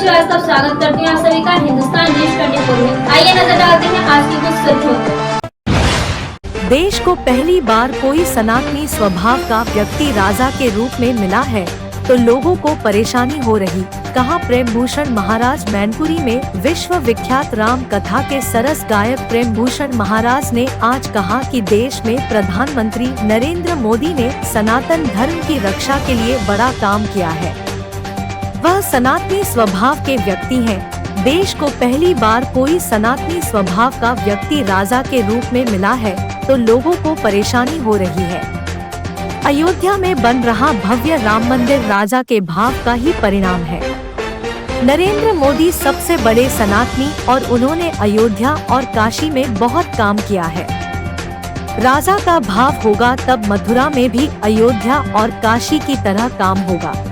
श्रीवास्तव स्वागत करती हूँ आप सभी का हिंदुस्तान न्यूज 24 में। आइए नजर डालते हैं आज की कुछ सुर्खियों पर। देश को पहली बार कोई सनातनी स्वभाव का व्यक्ति राजा के रूप में मिला है तो लोगों को परेशानी हो रही, कहा प्रेम भूषण महाराज। मैनपुरी में विश्व विख्यात राम कथा के सरस गायक प्रेम भूषण महाराज ने आज कहा कि देश में प्रधानमंत्री नरेंद्र मोदी ने सनातन धर्म की रक्षा के लिए बड़ा काम किया है। वह सनातनी स्वभाव के व्यक्ति हैं। देश को पहली बार कोई सनातनी स्वभाव का व्यक्ति राजा के रूप में मिला है तो लोगों को परेशानी हो रही है। अयोध्या में बन रहा भव्य राम मंदिर राजा के भाव का ही परिणाम है। नरेंद्र मोदी सबसे बड़े सनातनी और उन्होंने अयोध्या और काशी में बहुत काम किया है। राजा का भाव होगा तब मथुरा में भी अयोध्या और काशी की तरह काम होगा।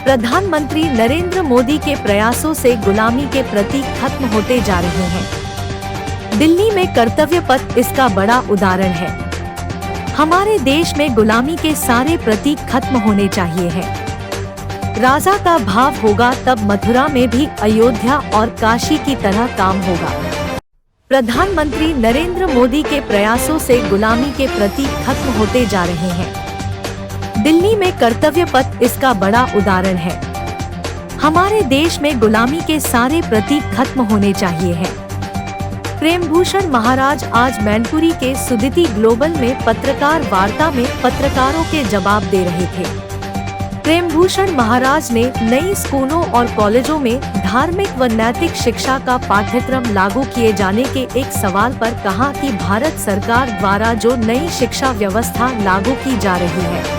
प्रधानमंत्री नरेंद्र मोदी के प्रयासों से गुलामी के प्रतीक खत्म होते जा रहे हैं। दिल्ली में कर्तव्य पथ इसका बड़ा उदाहरण है। हमारे देश में गुलामी के सारे प्रतीक खत्म होने चाहिए हैं। राजा का भाव होगा तब मथुरा में भी अयोध्या और काशी की तरह काम होगा। प्रधानमंत्री नरेंद्र मोदी के प्रयासों से गुलामी के प्रतीक खत्म होते जा रहे हैं। दिल्ली में कर्तव्य पथ इसका बड़ा उदाहरण है। हमारे देश में गुलामी के सारे प्रतीक खत्म होने चाहिए हैं। प्रेम भूषण महाराज आज मैनपुरी के सुदिति ग्लोबल में पत्रकार वार्ता में पत्रकारों के जवाब दे रहे थे। प्रेम भूषण महाराज ने नई स्कूलों और कॉलेजों में धार्मिक व नैतिक शिक्षा का पाठ्यक्रम लागू किए जाने के एक सवाल पर कहा कि भारत सरकार द्वारा जो नई शिक्षा व्यवस्था लागू की जा रही है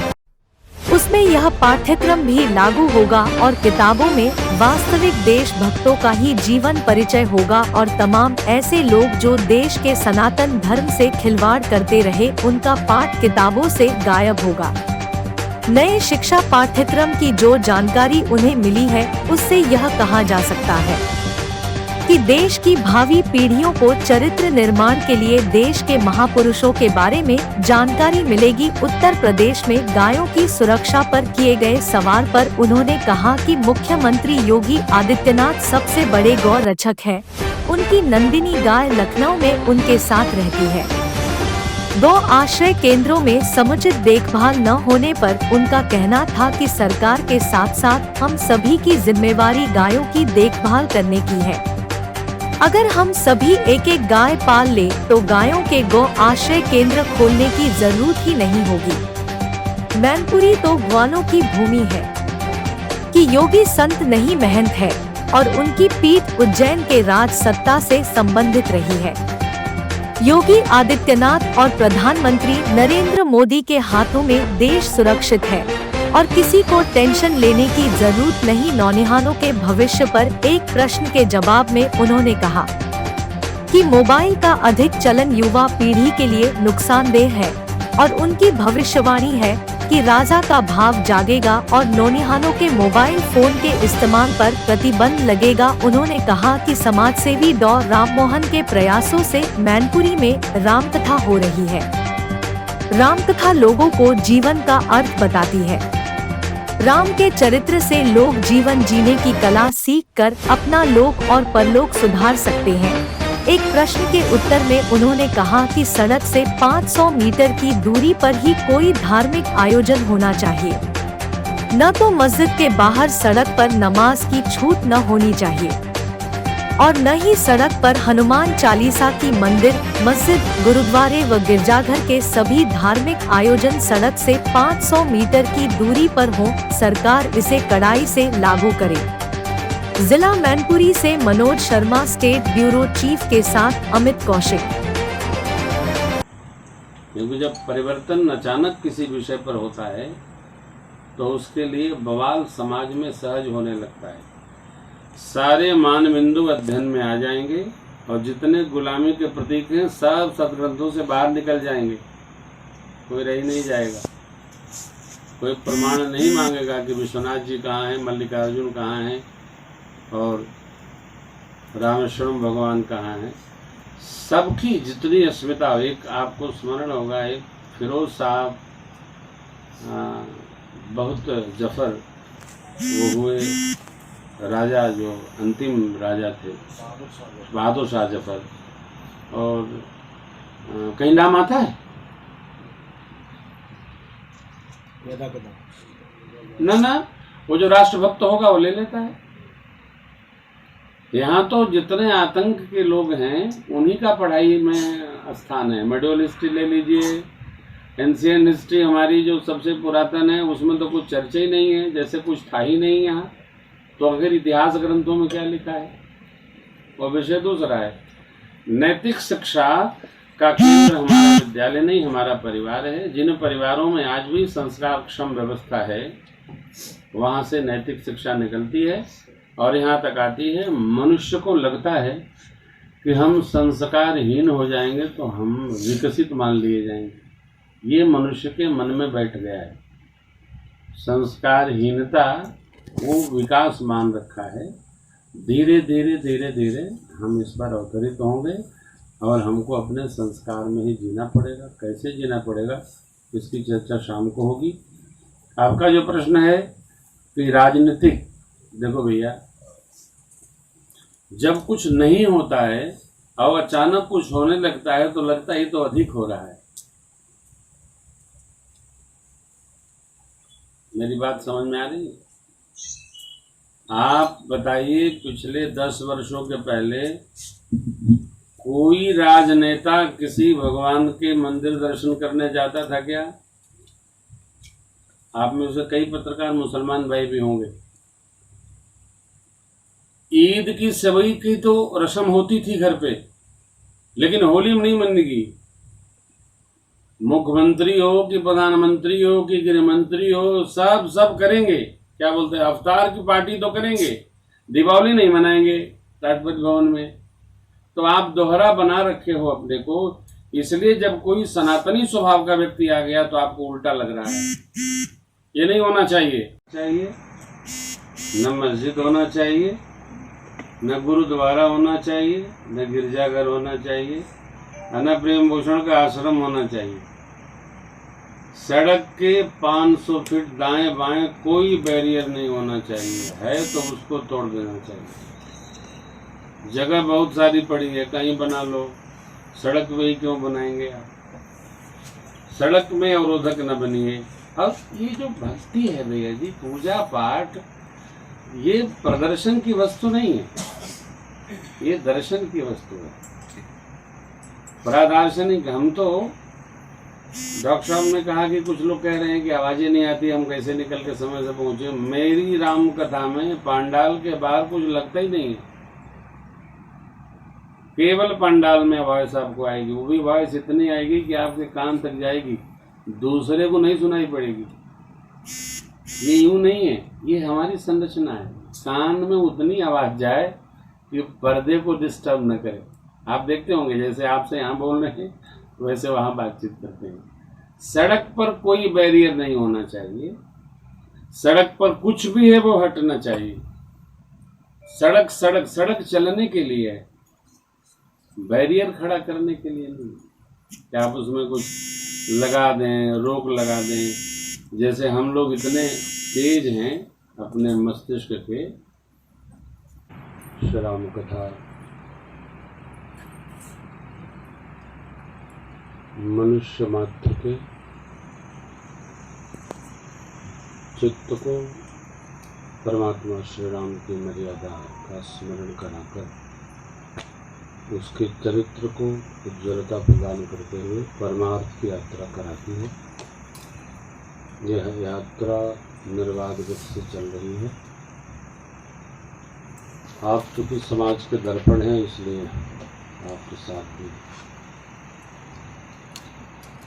उसमें यह पाठ्यक्रम भी लागू होगा और किताबों में वास्तविक देशभक्तों का ही जीवन परिचय होगा और तमाम ऐसे लोग जो देश के सनातन धर्म से खिलवाड़ करते रहे उनका पाठ किताबों से गायब होगा। नए शिक्षा पाठ्यक्रम की जो जानकारी उन्हें मिली है उससे यह कहा जा सकता है कि देश की भावी पीढ़ियों को चरित्र निर्माण के लिए देश के महापुरुषों के बारे में जानकारी मिलेगी। उत्तर प्रदेश में गायों की सुरक्षा पर किए गए सवाल पर उन्होंने कहा कि मुख्यमंत्री योगी आदित्यनाथ सबसे बड़े गौ रक्षक हैं। उनकी नंदिनी गाय लखनऊ में उनके साथ रहती है। गौ आश्रय केंद्रों में समुचित देखभाल न होने पर उनका कहना था कि सरकार के साथ साथ हम सभी की जिम्मेवारी गायों की देखभाल करने की है। अगर हम सभी एक एक गाय पाल ले तो गायों के गौ आश्रय केंद्र खोलने की जरूरत ही नहीं होगी। मैनपुरी तो ग्वालों की भूमि है कि योगी संत नहीं महंत है और उनकी पीठ उज्जैन के राज सत्ता से संबंधित रही है। योगी आदित्यनाथ और प्रधानमंत्री नरेंद्र मोदी के हाथों में देश सुरक्षित है और किसी को टेंशन लेने की जरूरत नहीं। नौनिहालों के भविष्य पर एक प्रश्न के जवाब में उन्होंने कहा कि मोबाइल का अधिक चलन युवा पीढ़ी के लिए नुकसानदेह है और उनकी भविष्यवाणी है कि राजा का भाव जागेगा और नौनिहालों के मोबाइल फोन के इस्तेमाल पर प्रतिबंध लगेगा। उन्होंने कहा कि समाजसेवी डॉ राममोहन के प्रयासों से मैनपुरी में रामकथा हो रही है। रामकथा लोगों को जीवन का अर्थ बताती है। राम के चरित्र से लोग जीवन जीने की कला सीख कर अपना लोक और परलोक सुधार सकते हैं। एक प्रश्न के उत्तर में उन्होंने कहा कि सड़क से 500 मीटर की दूरी पर ही कोई धार्मिक आयोजन होना चाहिए। न तो मस्जिद के बाहर सड़क पर नमाज की छूट न होनी चाहिए और न ही सड़क पर हनुमान चालीसा की मंदिर, मस्जिद, गुरुद्वारे व गिरजाघर के सभी धार्मिक आयोजन सड़क से 500 मीटर की दूरी पर हो। सरकार इसे कड़ाई से लागू करे। जिला मैनपुरी से Manoj Sharma, state bureau chief के साथ अमित कौशिक। क्योंकि जब परिवर्तन अचानक किसी विषय पर होता है तो उसके लिए बवाल समाज में सहज होने लगता है। सारे मानबिंदु अध्ययन में आ जाएंगे और जितने गुलामी के प्रतीक हैं सब सदग्रंथों से बाहर निकल जाएंगे। कोई रह नहीं जाएगा। कोई प्रमाण नहीं मांगेगा कि विश्वनाथ जी कहाँ हैं, मल्लिकार्जुन कहाँ हैं और रामेश्वरम भगवान कहाँ हैं। सबकी जितनी अस्मिता, एक आपको स्मरण होगा, एक फिरोज साहब बहुत जफर वो हुए राजा जो अंतिम राजा थे बहादुर शाह जफर, और कहीं नाम आता है ना, वो जो राष्ट्रभक्त होगा वो ले लेता है। यहाँ तो जितने आतंक के लोग हैं उन्हीं का पढ़ाई में स्थान है। मेडिवल हिस्ट्री ले लीजिए, एंशियंट हिस्ट्री हमारी जो सबसे पुरातन है उसमें तो कुछ चर्चा ही नहीं है, जैसे कुछ था ही नहीं यहाँ। तो अगर इतिहास ग्रंथों में क्या लिखा है, वो विषय दूसरा है। नैतिक शिक्षा का केंद्र हमारा विद्यालय नहीं, हमारा परिवार है। जिन परिवारों में आज भी संस्कारक्षम व्यवस्था है वहाँ से नैतिक शिक्षा निकलती है और यहाँ तक आती है। मनुष्य को लगता है कि हम संस्कारहीन हो जाएंगे तो हम विकसित मान लिए जाएंगे, ये मनुष्य के मन में बैठ गया है। संस्कारहीनता वो विकास मान रखा है। धीरे धीरे धीरे धीरे हम इस पर अवतरित होंगे और हमको अपने संस्कार में ही जीना पड़ेगा। कैसे जीना पड़ेगा इसकी चर्चा शाम को होगी। आपका जो प्रश्न है कि राजनीतिक, देखो भैया, जब कुछ नहीं होता है और अचानक कुछ होने लगता है तो लगता ही तो अधिक हो रहा है। मेरी बात समझ में आ रही है? आप बताइए, पिछले 10 वर्षों के पहले कोई राजनेता किसी भगवान के मंदिर दर्शन करने जाता था क्या? आप में से कई पत्रकार मुसलमान भाई भी होंगे। ईद की सेवई की तो रस्म होती थी घर पे, लेकिन होली में नहीं बनेगी। मुख्यमंत्री हो कि प्रधानमंत्री हो कि गृह मंत्री हो, सब करेंगे। क्या बोलते हैं, अवतार की पार्टी तो करेंगे, दीपावली नहीं मनाएंगे राष्ट्रपति भवन में। तो आप दोहरा बना रखे हो अपने को, इसलिए जब कोई सनातनी स्वभाव का व्यक्ति आ गया तो आपको उल्टा लग रहा है। ये नहीं होना चाहिए। न मस्जिद होना चाहिए, न गुरुद्वारा होना चाहिए, न गिरजाघर होना चाहिए, न प्रेम भूषण का आश्रम होना चाहिए। सड़क के 500 फीट दाएं बाएं कोई बैरियर नहीं होना चाहिए, है तो उसको तोड़ देना चाहिए। जगह बहुत सारी पड़ी है, कहीं बना लो, सड़क में ही क्यों बनाएंगे आप? सड़क में अवरोधक न बनिए। अब ये जो भक्ति है भैया जी, पूजा पाठ, ये प्रदर्शन की वस्तु नहीं है, ये दर्शन की वस्तु है। प्रादार्शनिक, हम तो डॉक्टर साहब ने कहा कि कुछ लोग कह रहे हैं कि आवाजें नहीं आती, हम कैसे निकल के समय से पहुंचे। मेरी राम कथा में पांडाल के बाहर कुछ लगता ही नहीं है, केवल पंडाल में वॉइस आपको आएगी। वो भी वॉइस इतनी आएगी कि आपके कान तक जाएगी, दूसरे को नहीं सुनाई पड़ेगी। ये यूं नहीं है, ये हमारी संरचना है। कान में उतनी आवाज जाए कि पर्दे को डिस्टर्ब न करे। आप देखते होंगे जैसे आपसे यहाँ बोल रहे हैं वैसे वहाँ बातचीत करते हैं। सड़क पर कोई बैरियर नहीं होना चाहिए, सड़क पर कुछ भी है वो हटना चाहिए। सड़क चलने के लिए है, बैरियर खड़ा करने के लिए नहीं। क्या आप उसमें कुछ लगा दें, रोक लगा दें। जैसे हम लोग इतने तेज हैं अपने मस्तिष्क के। श्री राम कथा मनुष्य मात्र के चित्त को परमात्मा श्री राम की मर्यादा का स्मरण कराकर उसके चरित्र को उज्ज्वलता प्रदान करते हुए परमार्थ की यात्रा कराती है। यह यात्रा निर्बाध गति से चल रही है। आप चूंकि समाज के दर्पण हैं, इसलिए आपके साथ भी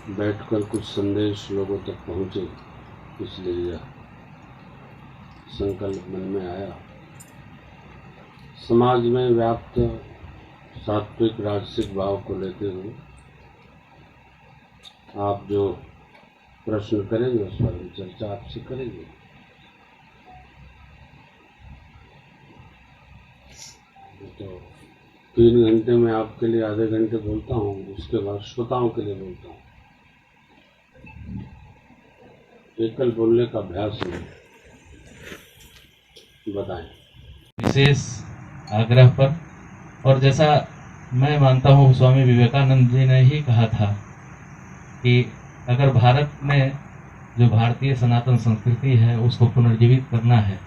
बैठकर कुछ संदेश लोगों तक पहुँचे, इसलिए यह संकल्प मन में आया। समाज में व्याप्त सात्विक राजसिक भाव को लेते हुए आप जो प्रश्न करेंगे उस पर चर्चा आपसे करेंगे। तो 3 घंटे में आपके लिए आधे घंटे बोलता हूँ, उसके बाद श्रोताओं के लिए बोलता हूँ। एकल बोलने का अभ्यास नहीं। बताएं। विशेष आग्रह पर। और जैसा मैं मानता हूँ स्वामी विवेकानंद जी ने ही कहा था कि अगर भारत में जो भारतीय सनातन संस्कृति है उसको पुनर्जीवित करना है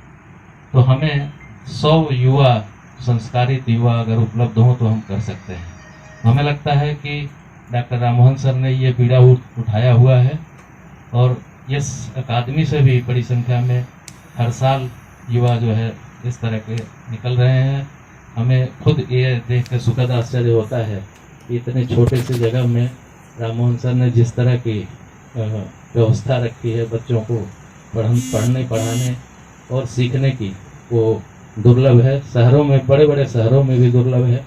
तो हमें 100 युवा संस्कारित युवा अगर उपलब्ध हों तो हम कर सकते हैं। हमें लगता है कि डॉक्टर राममोहन सर ने ये बीड़ा उठाया हुआ है और इस अकादमी से भी बड़ी संख्या में हर साल युवा जो है इस तरह के निकल रहे हैं। हमें खुद ये देख कर सुखद आश्चर्य होता है कि इतने छोटे से जगह में राममोहन सर ने जिस तरह की व्यवस्था रखी है बच्चों को पढ़ने पढ़ाने और सीखने की, वो दुर्लभ है। शहरों में, बड़े बड़े शहरों में भी दुर्लभ है।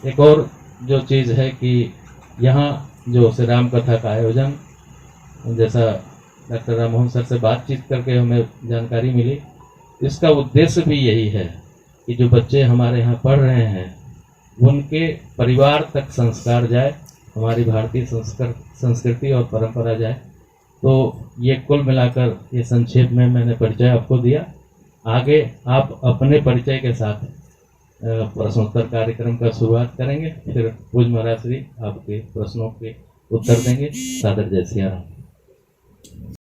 एक और जो चीज़ है कि यहाँ जो श्री राम कथा का आयोजन, जैसा डॉक्टर राममोहन सर से बातचीत करके हमें जानकारी मिली, इसका उद्देश्य भी यही है कि जो बच्चे हमारे यहाँ पढ़ रहे हैं उनके परिवार तक संस्कार जाए, हमारी भारतीय संस्कृति और परंपरा जाए। तो ये कुल मिलाकर ये संक्षेप में मैंने परिचय आपको दिया। आगे आप अपने परिचय के साथ प्रश्नोत्तर कार्यक्रम का शुरुआत करेंगे, फिर पूज्य महाराज श्री आपके प्रश्नों के उत्तर देंगे। सादर जय सिया राम।